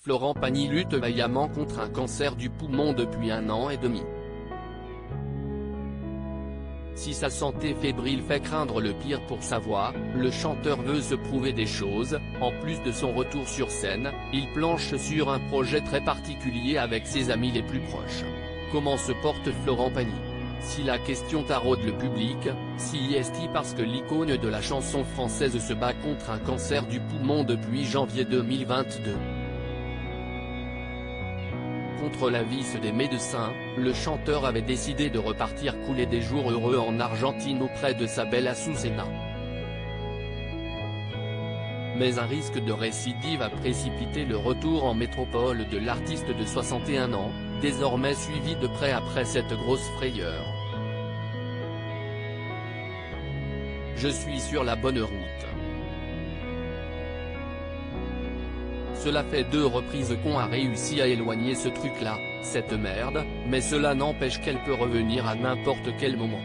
Florent Pagny lutte vaillamment contre un cancer du poumon depuis 1 an et demi. Si sa santé fébrile fait craindre le pire pour sa voix, le chanteur veut se prouver des choses. En plus de son retour sur scène, il planche sur un projet très particulier avec ses amis les plus proches. Comment se porte Florent Pagny? Si la question taraude le public, si est-il parce que l'icône de la chanson française se bat contre un cancer du poumon depuis janvier 2022. Contre l'avis des médecins, le chanteur avait décidé de repartir couler des jours heureux en Argentine auprès de sa belle Azucena. Mais un risque de récidive a précipité le retour en métropole de l'artiste de 61 ans, désormais suivi de près après cette grosse frayeur. Je suis sur la bonne route. Cela fait 2 reprises qu'on a réussi à éloigner ce truc-là, cette merde, mais cela n'empêche qu'elle peut revenir à n'importe quel moment.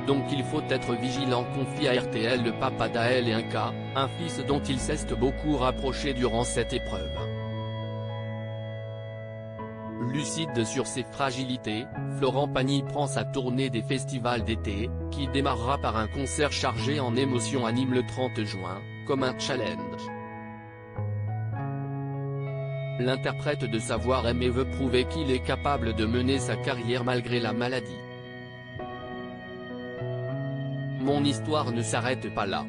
Donc il faut être vigilant, confie à RTL le papa d'Aël et Inca, un fils dont il s'est beaucoup rapproché durant cette épreuve. Lucide sur ses fragilités, Florent Pagny prend sa tournée des festivals d'été, qui démarrera par un concert chargé en émotions anime le 30 juin, comme un challenge. L'interprète de Savoir-aimer veut prouver qu'il est capable de mener sa carrière malgré la maladie. Mon histoire ne s'arrête pas là.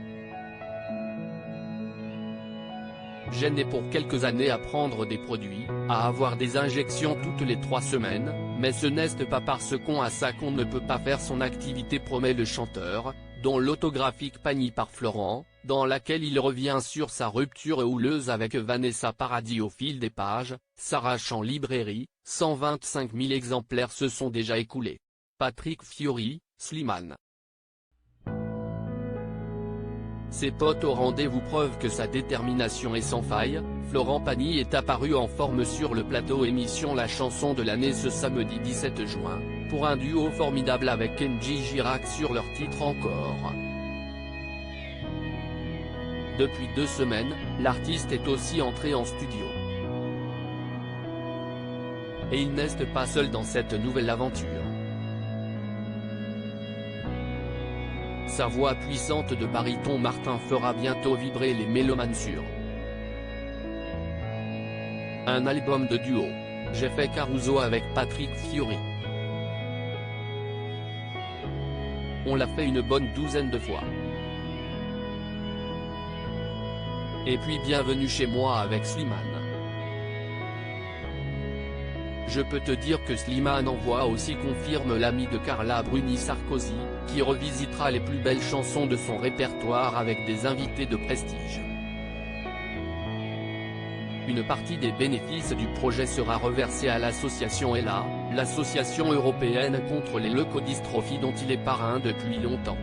J'ai né pour quelques années à prendre des produits, à avoir des injections toutes les 3 semaines, mais ce n'est pas parce qu'on a ça qu'on ne peut pas faire son activité, promet le chanteur, dont l'autographique Pagny par Florent, dans laquelle il revient sur sa rupture houleuse avec Vanessa Paradis au fil des pages, s'arrache en librairie, 125 000 exemplaires se sont déjà écoulés. Patrick Fiori, Slimane. Ses potes au rendez-vous prouvent que sa détermination est sans faille. Florent Pagny est apparu en forme sur le plateau émission La chanson de l'année ce samedi 17 juin, pour un duo formidable avec Kenji Girac sur leur titre Encore. Depuis 2 semaines, l'artiste est aussi entré en studio. Et il n'est pas seul dans cette nouvelle aventure. Sa voix puissante de baryton Martin fera bientôt vibrer les mélomanes sur un album de duo. J'ai fait Caruso avec Patrick Fiori. On l'a fait une bonne 12aine de fois. Et puis Bienvenue chez moi avec Slimane. Je peux te dire que Slimane en voix aussi, confirme l'ami de Carla Bruni Sarkozy, qui revisitera les plus belles chansons de son répertoire avec des invités de prestige. Une partie des bénéfices du projet sera reversée à l'association ELA, l'association européenne contre les leucodystrophies dont il est parrain depuis longtemps.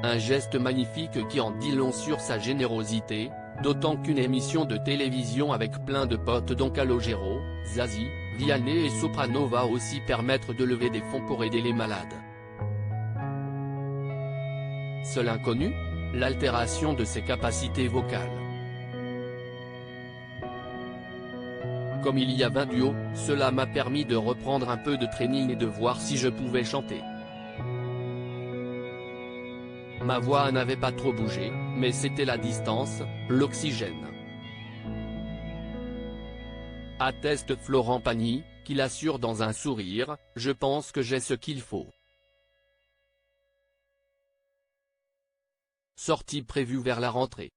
Un geste magnifique qui en dit long sur sa générosité, d'autant qu'une émission de télévision avec plein de potes dont Calogero, Zazie, Vianney et Soprano va aussi permettre de lever des fonds pour aider les malades. Seul inconnu, l'altération de ses capacités vocales. Comme il y a 20 duos, cela m'a permis de reprendre un peu de training et de voir si je pouvais chanter. Ma voix n'avait pas trop bougé, mais c'était la distance, l'oxygène. Atteste Florent Pagny, qui l'assure dans un sourire, je pense que j'ai ce qu'il faut. Sortie prévue vers la rentrée.